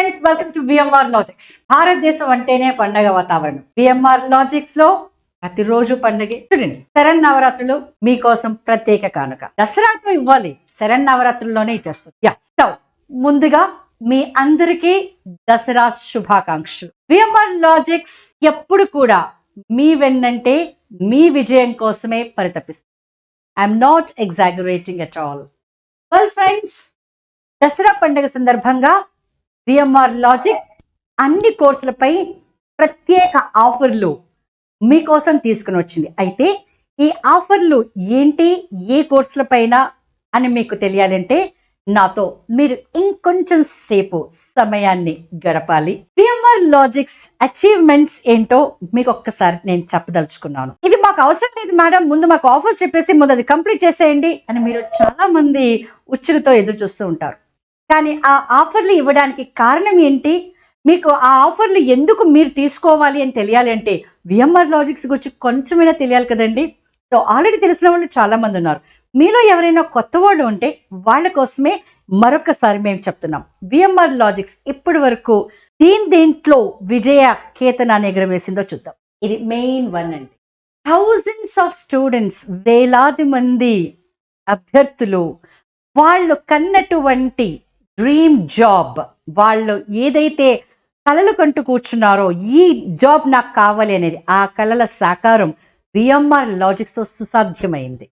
Friends, welcome to VMR logics. భారతదేశం అంటేనే పండగ వాతావరణం. VMR లాజిక్స్ లో ప్రతిరోజు పండగే. చూడండి, శరన్నవరాత్రులు మీకోసం ప్రత్యేక కానుక. దసరాతో ఇవ్వాలి, శరన్నవరాత్రుల్లోనే ఇచ్చేస్తుంది. సో ముందుగా మీ అందరికీ దసరా శుభాకాంక్షలు. VMR లాజిక్స్ ఎప్పుడు కూడా మీ వెన్నంటే మీ విజయం కోసమే పరితపిస్తుంది. I'm not exaggerating at all. Well friends, Dasara పండుగ సందర్భంగా VMR లాజిక్స్ అన్ని కోర్సులపై ప్రత్యేక ఆఫర్లు మీకోసం తీసుకుని వచ్చింది. అయితే ఈ ఆఫర్లు ఏంటి, ఏ కోర్సులపైన అని మీకు తెలియాలంటే నాతో మీరు ఇంకొంచెం సేపు సమయాన్ని గడపాలి. VMR లాజిక్స్ అచీవ్మెంట్స్ ఏంటో మీకు ఒక్కసారి నేను చెప్పదలుచుకున్నాను. ఇది మాకు అవసరం లేదు మేడం, ముందు మాకు ఆఫర్స్ చెప్పేసి ముందు అది కంప్లీట్ చేసేయండి అని మీరు చాలా మంది ఉచ్చులతో ఎదురు చూస్తూ ఉంటారు. కానీ ఆ ఆఫర్లు ఇవ్వడానికి కారణం ఏంటి, మీకు ఆ ఆఫర్లు ఎందుకు మీరు తీసుకోవాలి అని తెలియాలి అంటే VMR లాజిక్స్ గురించి కొంచెమైనా తెలియాలి కదండి. సో ఆల్రెడీ తెలిసిన వాళ్ళు చాలా మంది ఉన్నారు. మీలో ఎవరైనా కొత్త వాళ్ళు ఉంటే వాళ్ళ కోసమే మరొకసారి మేము చెప్తున్నాం. VMR లాజిక్స్ ఇప్పటి వరకు దేంట్లో విజయ కేతనాన్ని ఎగరవేసిందో చూద్దాం. ఇది మెయిన్ వన్ అండి. థౌజండ్స్ ఆఫ్ స్టూడెంట్స్, వేలాది మంది అభ్యర్థులు వాళ్ళు కన్నటువంటి డ్రీమ్ జాబ్, వాళ్ళు ఏదైతే కలలు కంటూ కూర్చున్నారో ఈ జాబ్ నాకు కావాలి అనేది, ఆ కలల సాకారం VMR లాజిక్స్ సుసాధ్యమైంది.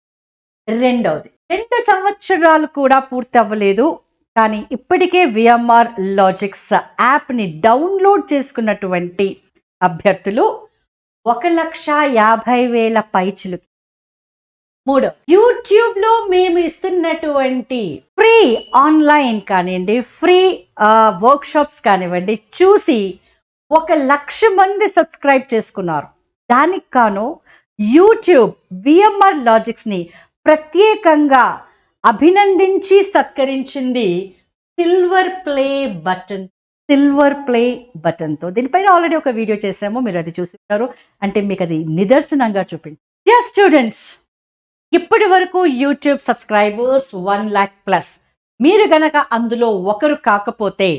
రెండవది, 2 సంవత్సరాలు కూడా పూర్తి అవ్వలేదు, కానీ ఇప్పటికే VMR లాజిక్స్ యాప్ని డౌన్లోడ్ చేసుకున్నటువంటి అభ్యర్థులు 1,50,000 పైచులు. 3, యూట్యూబ్ లో మేము ఇస్తున్నటువంటి ఫ్రీ ఆన్లైన్ కానివ్వండి, ఫ్రీ వర్క్ షాప్స్ కానివ్వండి చూసి 1,00,000 మంది సబ్స్క్రైబ్ చేసుకున్నారు. దానికి కాను యూట్యూబ్ VMR లాజిక్స్ ని ప్రత్యేకంగా అభినందించి సత్కరించింది సిల్వర్ ప్లే బటన్తో. దీనిపైన ఆల్రెడీ ఒక వీడియో చేసాము, మీరు అది చూసుకుంటారు అంటే మీకు అది నిదర్శనంగా చూపించి. డియర్ స్టూడెంట్స్, ఇప్పటి వరకు యూట్యూబ్ సబ్స్క్రైబర్స్ 1,00,000+. మీరు గనక అందులో ఒకరు కాకపోతే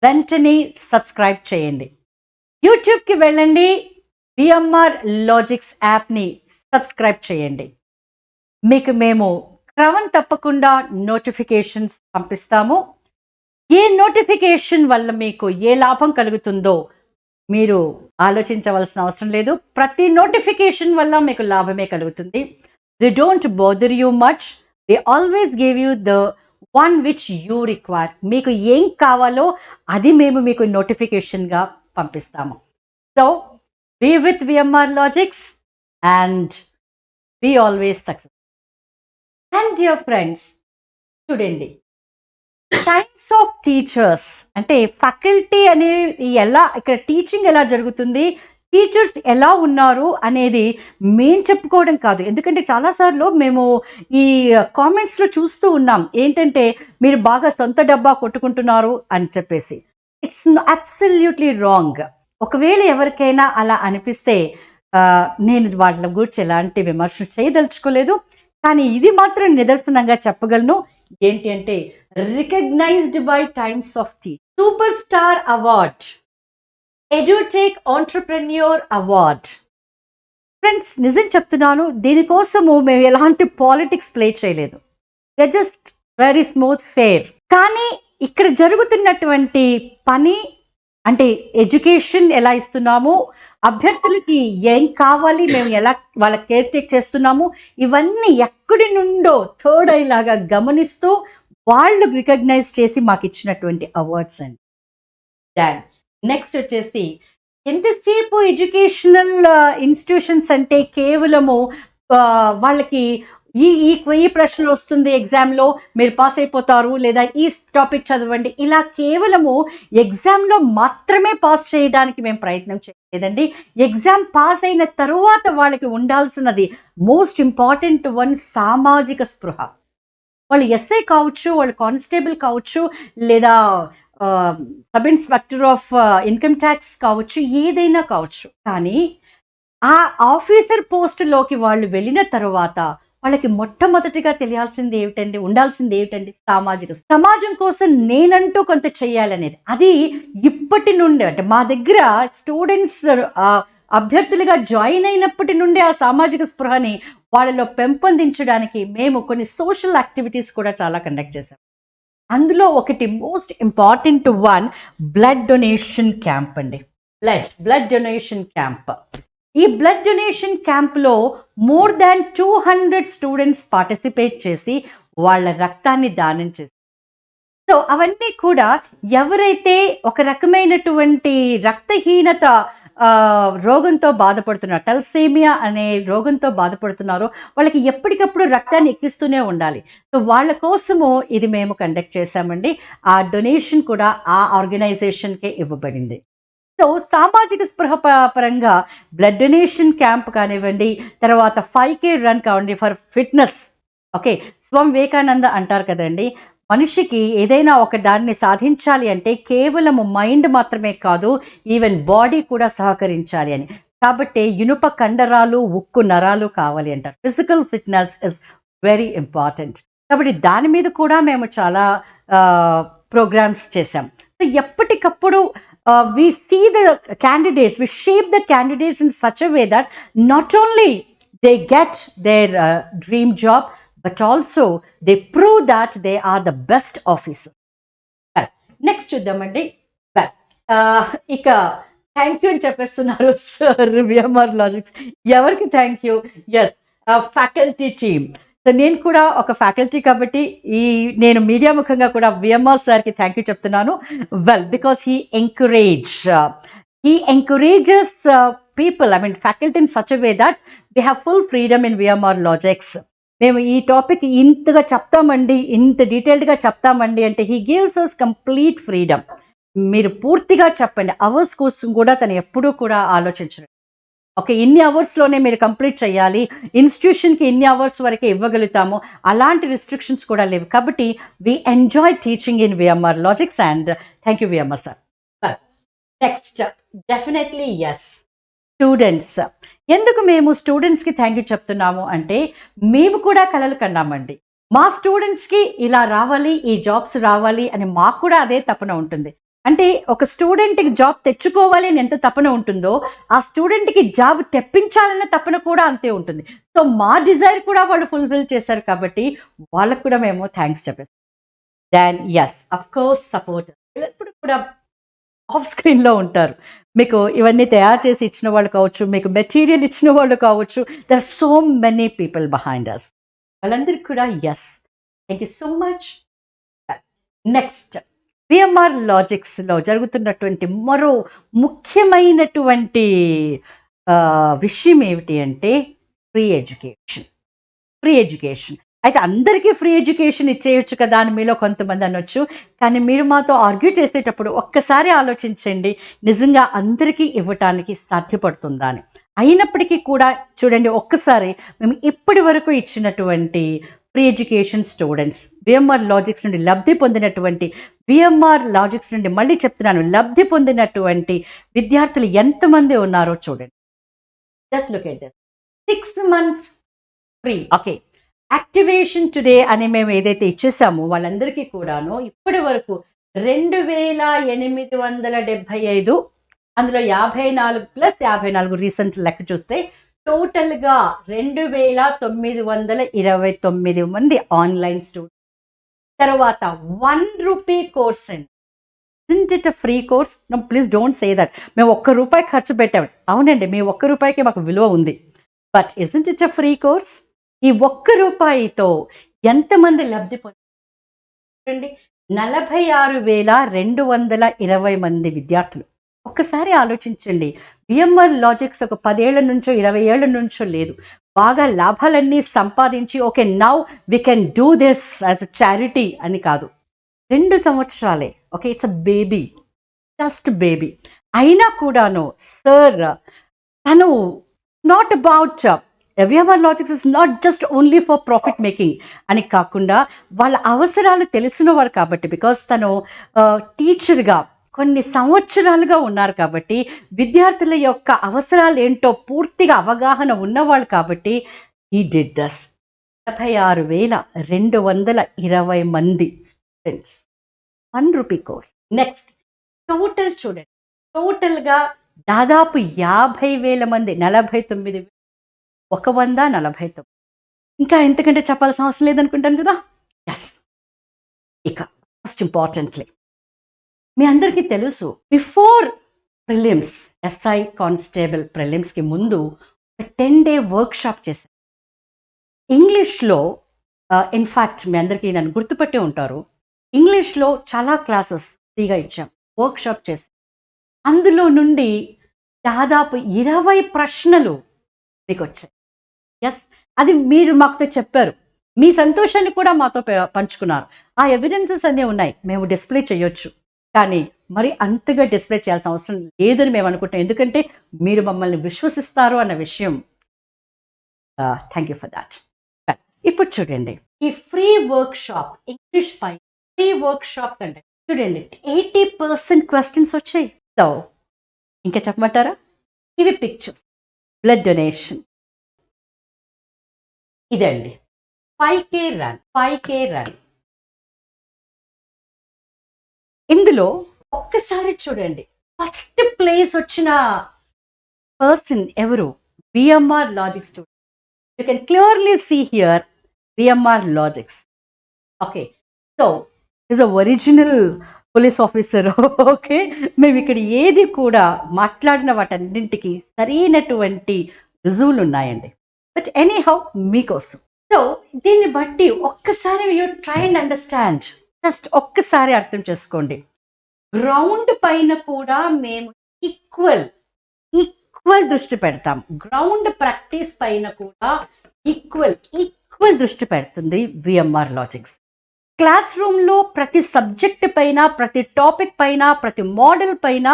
వెంటనే సబ్స్క్రైబ్ చేయండి. యూట్యూబ్కి వెళ్ళండి, VMR లాజిక్స్ యాప్ని సబ్స్క్రైబ్ చేయండి. మీకు మేము క్రమం తప్పకుండా నోటిఫికేషన్స్ పంపిస్తాము. ఏ నోటిఫికేషన్ వల్ల మీకు ఏ లాభం కలుగుతుందో మీరు ఆలోచించవలసిన అవసరం లేదు. ప్రతి నోటిఫికేషన్ వల్ల మీకు లాభమే కలుగుతుంది. They don't bother you much. They always give you the one which you require. మీకు ఏం కావాలో అది మేము మీకు నోటిఫికేషన్గా పంపిస్తాము. So be with VMR logics and be always successful. And dear friends, చూడండి, టైప్స్ ఆఫ్ టీచర్స్ అంటే ఫ్యాకల్టీ అనేది ఎలా, ఇక్కడ టీచింగ్ ఎలా జరుగుతుంది, టీచర్స్ ఎలా ఉన్నారు అనేది మేము చెప్పుకోవడం కాదు. ఎందుకంటే చాలాసార్లు మేము ఈ కామెంట్స్లో చూస్తూ ఉన్నాం ఏంటంటే మీరు బాగా సొంత డబ్బా కొట్టుకుంటున్నారు అని చెప్పేసి. It's absolutely wrong. ఒకవేళ ఎవరికైనా అలా అనిపిస్తే నేను వాళ్ళ గురించి ఎలాంటి విమర్శలు చేయదలుచుకోలేదు. కానీ ఇది మాత్రం నిదర్శనంగా చెప్పగలను. ఏంటి అంటే recognised by Times of Teacher, super star award, edutech entrepreneur award. Friends, నిజం చెప్తున్నాను, దీనికోసము మేము ఎలాంటి పాలిటిక్స్ ప్లే చేయలేదు. Just very smooth fair. కానీ ఇక్కడ జరుగుతున్నటువంటి పని అంటే ఎడ్యుకేషన్ ఎలా ఇస్తున్నాము, అభ్యర్థులకి ఏం కావాలి, మేము ఎలా వాళ్ళ కేర్ టేక్ చేస్తున్నాము, ఇవన్నీ ఎక్కడి నుండో థర్డ్ ఐ లాగా గమనిస్తూ వాళ్ళు రికగ్నైజ్ చేసి మాకు ఇచ్చినటువంటి అవార్డ్స్ అండి. దాన్ నెక్స్ట్ వచ్చేసి, ఎంతసేపు ఎడ్యుకేషనల్ ఇన్స్టిట్యూషన్స్ అంటే కేవలము వాళ్ళకి ఈ ప్రశ్నలు వస్తుంది ఎగ్జామ్లో, మీరు పాస్ అయిపోతారు, లేదా ఈ టాపిక్ చదవండి, ఇలా కేవలము ఎగ్జామ్లో మాత్రమే పాస్ చేయడానికి మేము ప్రయత్నం చేయలేదండి. ఎగ్జామ్ పాస్ అయిన తరువాత వాళ్ళకి ఉండాల్సినది మోస్ట్ ఇంపార్టెంట్ వన్, సామాజిక స్పృహ. వాళ్ళు ఎస్ఐ కావచ్చు, వాళ్ళు కానిస్టేబుల్ కావచ్చు, లేదా sub inspector of income tax కావచ్చు, ఏదైనా కావచ్చు. కానీ ఆ ఆఫీసర్ పోస్టులోకి వాళ్ళు వెళ్ళిన తర్వాత వాళ్ళకి మొట్టమొదటిగా తెలియాల్సింది ఏమిటండి, ఉండాల్సింది ఏమిటండి, సమాజం కోసం నేనంటూ కొంత చెయ్యాలనేది. అది ఇప్పటి నుండి అంటే మా దగ్గర స్టూడెంట్స్ అభ్యర్థులుగా జాయిన్ అయినప్పటి నుండి ఆ సామాజిక స్పృహని వాళ్ళలో పెంపొందించడానికి మేము కొన్ని సోషల్ యాక్టివిటీస్ కూడా చాలా కండక్ట్ చేశాం. అందులో ఒకటి most important one blood donation camp అండి. Blood donation camp. ఈ బ్లడ్ డొనేషన్ క్యాంప్లో మోర్ దాన్ 200 స్టూడెంట్స్ పార్టిసిపేట్ చేసి వాళ్ళ రక్తాన్ని దానం చేశారు. సో అవన్నీ కూడా ఎవరైతే ఒక రకమైనటువంటి రక్తహీనత రోగంతో బాధపడుతున్నారు, టెలసేమియా అనే రోగంతో బాధపడుతున్నారో వాళ్ళకి ఎప్పటికప్పుడు రక్తాన్ని ఎక్కిస్తూనే ఉండాలి. సో వాళ్ళ కోసము ఇది మేము కండక్ట్ చేశామండి. ఆ డొనేషన్ కూడా ఆ ఆర్గనైజేషన్కే ఇవ్వబడింది. సో సామాజిక స్పృహ పరంగా బ్లడ్ డొనేషన్ క్యాంప్ కానివ్వండి, తర్వాత 5K రన్ కావండి for fitness. Okay, Swami Vivekananda అంటారు కదండి, మనిషికి ఏదైనా ఒక దాన్ని సాధించాలి అంటే కేవలం మైండ్ మాత్రమే కాదు, ఈవెన్ బాడీ కూడా సహకరించాలి అని. కాబట్టి ఇనుప కండరాలు, ఉక్కు నరాలు కావాలి అంటారు. Physical fitness is very important. కాబట్టి దాని మీద కూడా మేము చాలా ప్రోగ్రామ్స్ చేసాం. సో ఎప్పటికప్పుడు we see the candidates, we shape the candidates in such a way that not only they get their dream job, but also they prove that they are the best officers. Well, next చూద్దామండి. Well, ఇక thank you అని చెప్పేస్తున్నారు sir VMR Logics. ఎవరికి thank you? Yes, faculty team. So నేను కూడా ఒక faculty కాబట్టి నేను మీడియా ముఖంగా కూడా విఎంఆర్ సార్కి థ్యాంక్ యూ చెప్తున్నాను. Well, because he encourages people, I mean faculty in such a way that they have full freedom in VMR logics. మేము ఈ టాపిక్ ఇంతగా చెప్తామండి, ఇంత డీటెయిల్డ్గా చెప్తామండి అంటే he gives us complete freedom. మీరు పూర్తిగా చెప్పండి. అవర్స్ కోసం కూడా తను ఎప్పుడూ కూడా ఆలోచించరు. ఓకే, ఇన్ని అవర్స్లోనే మీరు కంప్లీట్ చేయాలి, ఇన్స్టిట్యూషన్కి ఇన్ని అవర్స్ వరకే ఇవ్వగలుగుతాము, అలాంటి రిస్ట్రిక్షన్స్ కూడా లేవు. కాబట్టి we enjoy teaching in VMR Logics and thank you VMR sir. Next definitely yes, students. ఎందుకు మేము స్టూడెంట్స్కి థ్యాంక్ యూ చెప్తున్నాము అంటే మేము కూడా కలలు కన్నామండి. మా స్టూడెంట్స్కి ఇలా రావాలి, ఈ జాబ్స్ రావాలి అని మాకు కూడా అదే తపన ఉంటుంది. అంటే ఒక స్టూడెంట్కి జాబ్ తెచ్చుకోవాలి అని ఎంత తపన ఉంటుందో ఆ స్టూడెంట్కి జాబ్ తెప్పించాలన్న తపన కూడా అంతే ఉంటుంది. సో మా డిజైర్ కూడా వాళ్ళు ఫుల్ఫిల్ చేశారు కాబట్టి వాళ్ళకు కూడా మేము థ్యాంక్స్ చెప్పేస్తాం. Then yes, of course support ఎప్పుడు కూడా ఆఫ్ స్క్రీన్లో ఉంటారు. మీకు ఇవన్నీ తయారు చేసి ఇచ్చిన వాళ్ళు కావచ్చు, మీకు మెటీరియల్ ఇచ్చిన వాళ్ళు కావచ్చు, there are so many people behind us. వాళ్ళందరికీ కూడా yes, thank you so much. Next, VMR లాజిక్స్లో జరుగుతున్నటువంటి మరో ముఖ్యమైనటువంటి విషయం ఏమిటి అంటే ఫ్రీ ఎడ్యుకేషన్. అయితే అందరికీ ఫ్రీ ఎడ్యుకేషన్ ఇచ్చేయచ్చు కదా అని మీలో కొంతమంది అనొచ్చు. కానీ మీరు మాతో ఆర్గ్యూ చేసేటప్పుడు ఒక్కసారి ఆలోచించండి, నిజంగా అందరికీ ఇవ్వటానికి సాధ్యపడుతుందా అని. అయినప్పటికీ కూడా చూడండి, ఒక్కసారి మేము ఇప్పటి వరకు ఇచ్చినటువంటి free education students, VMR logics నుండి లబ్ధి పొందినటువంటి, విఎంఆర్ లాజిక్స్ నుండి మళ్ళీ చెప్తున్నాను, లబ్ధి పొందినటువంటి విద్యార్థులు ఎంతమంది ఉన్నారో చూడండి. Just look at this, 6 months free. Okay, activation today అని మేము ఏదైతే ఇచ్చేసామో వాళ్ళందరికీ కూడాను ఇప్పటి వరకు 2875, అందులో 54 + 54 రీసెంట్ లెక్క చూస్తే టోటల్గా 2929 మంది ఆన్లైన్ స్టూడెంట్స్. తర్వాత 1 రూపీ కోర్స్ అండి. Isn't it a free course? No, please don't say that. మేము ₹1 ఖర్చు పెట్టాము. అవునండి, మీ ₹1కి మాకు విలువ ఉంది. But isn't it a free course? ఈ ₹1తో ఎంతమంది లబ్ధి పొందండి? 46,220 మంది విద్యార్థులు. ఒక్కసారి ఆలోచించండి. విఎంఆర్ లాజిక్స్ ఒక 10 ఏళ్ల నుంచో 20 ఏళ్ల నుంచో లేదు, బాగా లాభాలన్నీ సంపాదించి okay now we can do this as a charity అని కాదు. 2 సంవత్సరాలే. Okay, it's a baby, just baby. అయినా కూడాను సార్ తను not about VMR Logics is not just only for profit making అని కాకుండా వాళ్ళ అవసరాలు తెలిసినవారు కాబట్టి, బికాస్ తను టీచర్గా కొన్ని సంవత్సరాలుగా ఉన్నారు కాబట్టి విద్యార్థుల యొక్క అవసరాలు ఏంటో పూర్తిగా అవగాహన ఉన్నవాళ్ళు కాబట్టి హీ డిడ్ దస్. 46,220 మంది students. 1 rupee course. Next total చూడండి. టోటల్‌గా దాదాపు 50,000 మంది, 49,149. ఇంకా ఎంతకంటే చెప్పాల్సిన అవసరం లేదనుకుంటాను కదా! యెస్. ఇక మోస్ట్ ఇంపార్టెంట్‌లీ మీ అందరికీ తెలుసు బిఫోర్ ప్రిలిమ్స్ ఎస్ఐ కానిస్టేబుల్ ప్రిలిమ్స్‌కి ముందు ఒక 10 డే వర్క్‌షాప్ చేశాను. ఇంగ్లీష్‌లో ఇన్‌ఫాక్ట్ మీ అందరికీ నన్ను గుర్తుపట్టే ఉంటారు. ఇంగ్లీష్‌లో చాలా క్లాసెస్ ఫ్రీగా ఇచ్చాం. వర్క్‌షాప్ చేశాం. అందులో నుండి దాదాపు 20 ప్రశ్నలు మీకొచ్చాయి. యెస్. అది మీరు మాతో చెప్పారు. మీ సంతోషాన్ని కూడా మాతో పంచుకున్నారు. ఆ ఎవిడెన్సెస్ అన్నీ ఉన్నాయి. మేము డిస్‌ప్లే చేయొచ్చు. కానీ మరి అంతగా డిస్‌ప్లే చేయాల్సిన అవసరం లేదని మేము అనుకుంటున్నాం. ఎందుకంటే మీరు మమ్మల్ని విశ్వసిస్తారు అన్న విషయం. Thank you for thought. ఇప్పుడు చూడండి. ఈ ఫ్రీ వర్క్‌షాప్ ఇంగ్లీష్ పై ఫ్రీ వర్క్‌షాప్ కంటే చూడండి 80% క్వెషన్స్ వచ్చాయి. సో ఇంకా చెప్పమంటారా? ఇవి పిక్చర్స్. Blood donation. ఇదండి. 5K run. 5K run. ఇందులో ఒక్కసారి చూడండి. ఫస్ట్ ప్లేస్ వచ్చిన పర్సన్ ఎవరు? VMR Logics student. You can clearly see here VMR Logics. Okay. So is a original police officer. Okay. మేము ఇక్కడ ఏది కూడా మాట్లాడిన వాటన్నింటికి సరైనటువంటి రుజువులు ఉన్నాయండి. బట్ ఎనీహౌ మీకోసం. సో దీన్ని బట్టి ఒక్కసారి you try and understand. Just ఒక్కసారి అర్థం చేసుకోండి. గ్రౌండ్ పైన కూడా మేము ఈక్వల్ దృష్టి పెడతాం. గ్రౌండ్ ప్రాక్టీస్ పైన కూడా ఈక్వల్ దృష్టి పెడుతుంది VMR లాజిక్స్. క్లాస్ రూమ్‌లో ప్రతి సబ్జెక్ట్ పైన, ప్రతి టాపిక్ పైన, ప్రతి మోడల్ పైన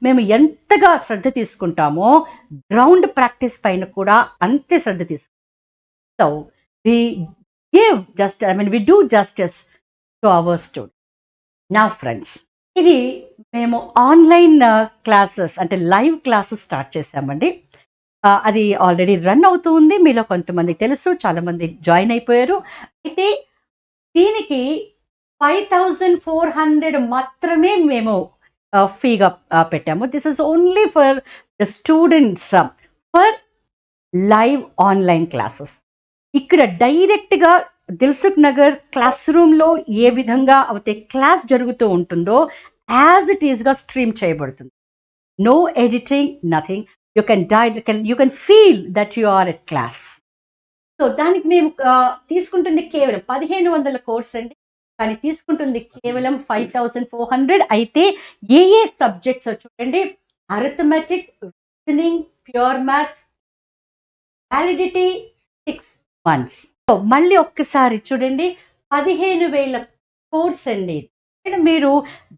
మేము ఎంతగా శ్రద్ధ తీసుకుంటామో గ్రౌండ్ ప్రాక్టీస్ పైన కూడా అంతే శ్రద్ధ తీసుకుంటాం. So we we do justice to our students. Now friends, ఇది మేము ఆన్లైన్ క్లాసెస్ అంటే లైవ్ క్లాసెస్ స్టార్ట్ చేశామండి. అది ఆల్రెడీ రన్ అవుతూ ఉంది. మీలో కొంతమందికి తెలుసు. చాలామంది జాయిన్ అయిపోయారు. అయితే దీనికి 5,400 మాత్రమే మేము ఫీగా పెట్టాము. This is only for the students for live online classes. ఇక్కడ డైరెక్ట్‌గా దిల్సుఖ్ నగర్ క్లాస్ రూమ్‌లో ఏ విధంగా అయితే క్లాస్ జరుగుతూ ఉంటుందో యాజ్ ఇట్ ఈస్‌గా స్ట్రీమ్ చేయబడుతుంది. No editing, nothing. You can feel that you are at class. So దానికి మేము తీసుకుంటుంది కేవలం 1,500 కోర్స్ అండి. కానీ తీసుకుంటుంది కేవలం 5,400. అయితే ఏ సబ్జెక్ట్స్ చూడండి. Arithmetic, reasoning, pure maths, validity 6 months. So మళ్ళీ ఒక్కసారి చూడండి. 15,000 కోర్స్ అండి. మీరు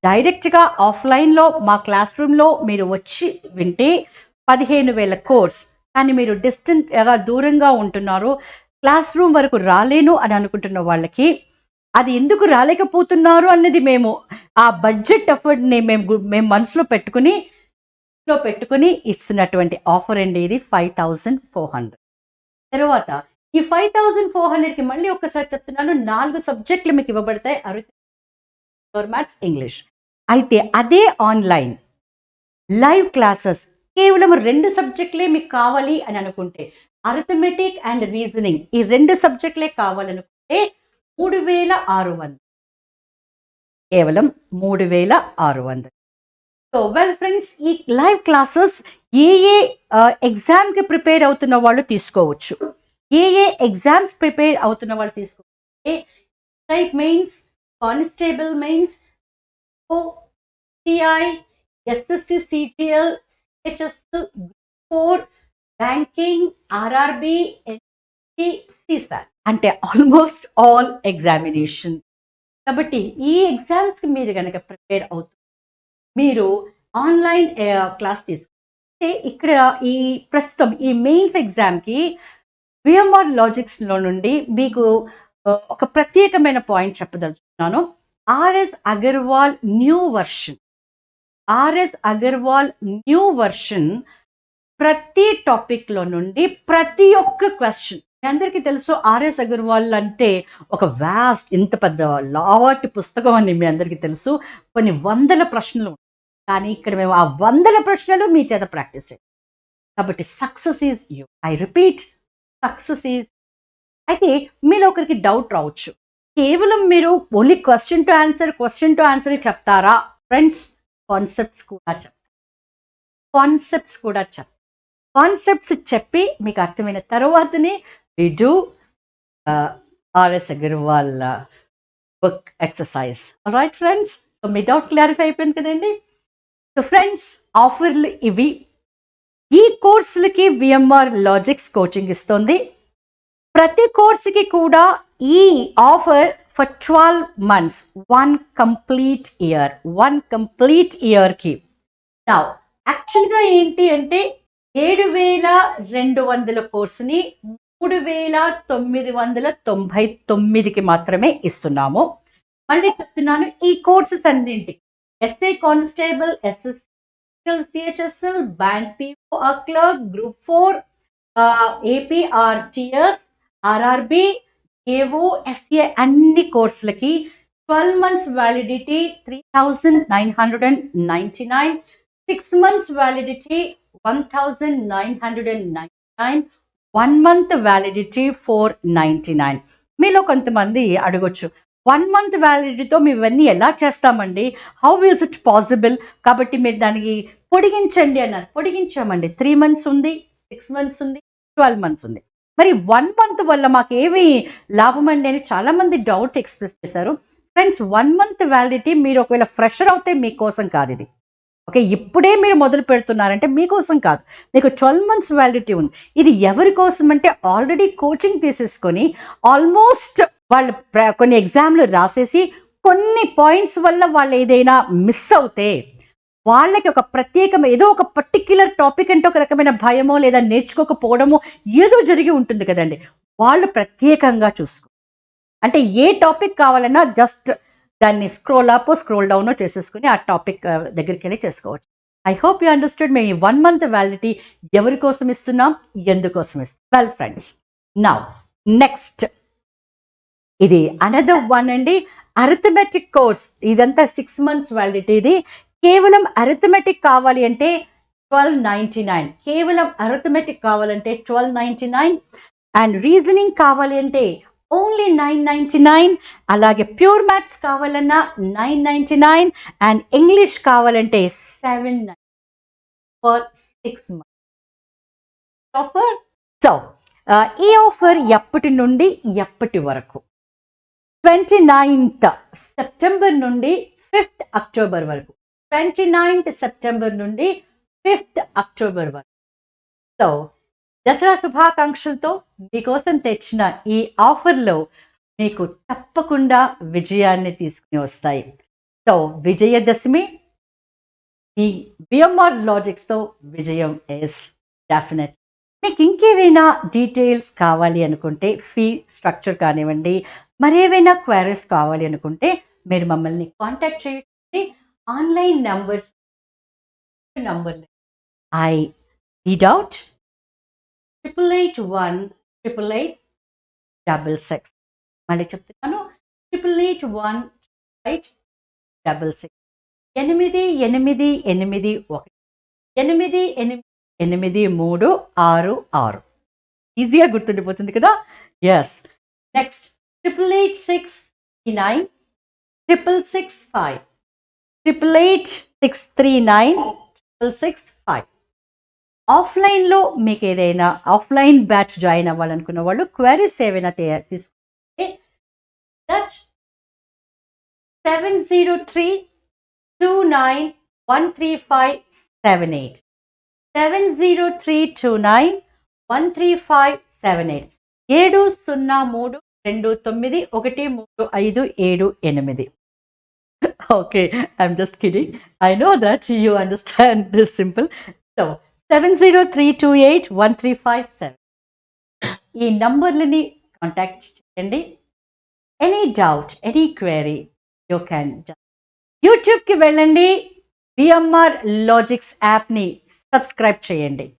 డైరెక్ట్‌గా ఆఫ్‌లైన్‌లో మా క్లాస్ రూమ్‌లో మీరు వచ్చి వింటే 15,000 కోర్స్. కానీ మీరు దూరంగా ఉంటున్నారు. క్లాస్ రూమ్ వరకు రాలేను అని అనుకుంటున్న వాళ్ళకి అది ఎందుకు రాలేకపోతున్నారు అన్నది మేము ఆ బడ్జెట్ ఎఫర్ట్‌ని మేము మనసులో పెట్టుకొని ఇస్తున్నటువంటి ఆఫర్ అండి ఇది 5,400. తర్వాత ఈ 5,400కి మళ్ళీ ఒక్కసారి చెప్తున్నాను. 4 సబ్జెక్టులు మీకు ఇవ్వబడతాయి. Arithmetic, maths, English. అయితే అదే ఆన్లైన్ లైవ్ క్లాసెస్ కేవలం 2 సబ్జెక్టులే మీకు కావాలి అని అనుకుంటే అరిథమెటిక్ అండ్ రీజనింగ్ ఈ 2 సబ్జెక్టులే కావాలనుకుంటే 3,600. కేవలం 3,600. సో వెల్ ఫ్రెండ్స్, ఈ లైవ్ క్లాసెస్ ఏ ఎగ్జామ్‌కి ప్రిపేర్ అవుతున్న వాళ్ళు తీసుకోవచ్చు. ఏ ఎగ్జామ్స్ ప్రిపేర్ అవుతున్న వాళ్ళు తీసుకోవచ్చు. SEP mains, constable mains, OCI, SSC, CGL, CHS, Group 4, banking, RRB, NC, CSAT అంటే ఆల్మోస్ట్ ఆల్ ఎగ్జామినేషన్. కాబట్టి ఈ ఎగ్జామ్స్‌కి మీరు గనక ప్రిపేర్ అవుతూ మీరు ఆన్లైన్ క్లాస్ తీసుకుంటే ఇక్కడ ఈ ప్రస్తుతం ఈ మెయిన్స్ ఎగ్జామ్‌కి VMR లాజిక్స్‌లో నుండి మీకు ఒక ప్రత్యేకమైన పాయింట్ చెప్పదలుచుకున్నాను. RS అగర్వాల్ న్యూ వర్షన్ ప్రతి టాపిక్‌లో నుండి ప్రతి ఒక్క క్వెషన్ మీ అందరికీ తెలుసు ఆర్ఎస్ అగర్వాల్ అంటే ఒక ఇంత పెద్ద లావాటి పుస్తకం అని మీ అందరికీ తెలుసు. కొన్ని వందల ప్రశ్నలు ఉంటాయి. కానీ ఇక్కడ మేము ఆ వందల ప్రశ్నలు మీ చేత ప్రాక్టీస్ చేయాలి. కాబట్టి success is you. I repeat, success is. అయితే మీలో ఒకరికి డౌట్ రావచ్చు. కేవలం మీరు ఓన్లీ క్వశ్చన్ టు ఆన్సర్ చెప్తారా? ఫ్రెండ్స్, కాన్సెప్ట్స్ కూడా కాన్సెప్ట్స్ చెప్పి మీకు అర్థమైన తర్వాతనే we do RS Agarwal book exercise. Right friends, so మీ డౌట్ క్లారిఫై అయిపోయింది కదండి. సో ఫ్రెండ్స్, ఆఫర్లు ఇవి. ఈ కోర్సులకి విఎంఆర్ లాజిక్స్ కోచింగ్ ఇస్తుంది. ప్రతి కోర్సుకి కూడా ఈ ఆఫర్ ఫర్ 12 months, 1 complete yearకి. నా యాక్చువల్గా ఏంటి అంటే 7,200 కోర్సుని 3,999కి మాత్రమే ఇస్తున్నాము. మళ్ళీ చెప్తున్నాను, ఈ కోర్సెస్ అన్నింటికి SA constable, SSL, CHSL, bank PO, clerk, group 4, AP RTS, RRB, AO, FCA అన్ని కోర్సులకి 12 months validity 3,999, 6 months validity 1,999, 1 month validity 499. మీలో కొంతమంది అడగొచ్చు, 1 month వ్యాలిడిటీతో మేము ఇవన్నీ ఎలా చేస్తామండి? How is it possible? కాబట్టి మీరు దానికి పొడిగించండి అన్నారు. పొడిగించామండి. 3 months ఉంది, 6 months ఉంది, 12 months ఉంది. మరి 1 month వల్ల మాకు ఏమి లాభం అండి అని చాలామంది డౌట్ ఎక్స్ప్రెస్ చేశారు. ఫ్రెండ్స్, 1 month వ్యాలిడిటీ మీరు ఒకవేళ ఫ్రెషర్ అవుతే మీకోసం కాదు ఇది. ఓకే, ఇప్పుడే మీరు మొదలు పెడుతున్నారంటే మీకోసం కాదు. మీకు 12 months వ్యాలిడిటీ ఉంది. ఇది ఎవరి కోసం అంటే ఆల్రెడీ కోచింగ్ తీసేసుకొని ఆల్మోస్ట్ వాళ్ళు కొన్ని ఎగ్జామ్లు రాసేసి కొన్ని పాయింట్స్ వల్ల వాళ్ళు ఏదైనా మిస్ అవుతే వాళ్ళకి ఒక ఏదో ఒక పర్టిక్యులర్ టాపిక్ అంటే ఒక రకమైన భయమో లేదా నేర్చుకోకపోవడమో ఏదో జరిగి ఉంటుంది కదండి. వాళ్ళు ప్రత్యేకంగా చూసుకో, అంటే ఏ టాపిక్ కావాలన్నా జస్ట్ దాన్ని స్క్రోల్ అప్ స్క్రోల్ డౌన్ చేసేసుకుని ఆ టాపిక్ దగ్గరికి వెళ్ళి చేసుకోవచ్చు. I hope you understood. మేము ఈ 1 month వ్యాలిడిటీ ఎవరి కోసం ఇస్తున్నాం, ఎందుకోసం ఇస్తున్నాం. వెల్ ఫ్రెండ్స్, నౌ నెక్స్ట్ ఇది అనదర్ వన్ అండి, అరిథమెటిక్ కోర్స్. ఇదంతా 6 months వ్యాలిడిటీ. ఇది కేవలం అరిథమెటిక్ కావాలి అంటే 1299. కేవలం అరిథమెటిక్ కావాలంటే 1299 అండ్ రీజనింగ్ కావాలి అంటే ఓన్లీ 999. అలాగే ప్యూర్ మ్యాథ్స్ కావాలన్నా 999 అండ్ ఇంగ్లీష్ కావాలంటే 799 ఫర్ 6 months ఆఫర్. సో ఈ ఆఫర్ ఎప్పటి నుండి ఎప్పటి వరకు? 29th September నుండి 5th October వరకు. 29th September నుండి 5th October వరకు. సో దసరా శుభాకాంక్షలతో మీకోసం తెచ్చిన ఈ ఆఫర్లో మీకు తప్పకుండా విజయాన్ని తీసుకుని వస్తాయి. సో విజయదశమి మీ విఎంఆర్ లాజిక్స్తో విజయం ఇస్ డెఫినెట్. మీకు ఇంకేమైనా డీటెయిల్స్ కావాలి అనుకుంటే, ఫీ స్ట్రక్చర్ కానివ్వండి, మరేవైనా క్వైరీస్ కావాలి అనుకుంటే మీరు మమ్మల్ని కాంటాక్ట్ చేయండి. Online number I read out 8818866. మళ్ళీ చెప్తున్నాను, 8818866. 88818366. ఈజీగా గుర్తుండిపోతుంది కదా. Yes, next 888639 6665. 888639 ఆఫ్లైన్లో మీకు ఏదైనా ఆఫ్లైన్ బ్యాచ్ జాయిన్ అవ్వాలనుకున్న వాళ్ళు క్వైరీస్ ఏవైనా తీసుకుంటే 703291357 703291357 703291357. Okay, I'm just kidding. I know that you understand this simple. So 703281357 ఈ నంబర్లని కాంటాక్ట్ చేయండి. Any doubt, any query you can. యూట్యూబ్కి వెళ్ళండి, విఎంఆర్ లాజిక్స్ యాప్ని సబ్స్క్రైబ్ చేయండి.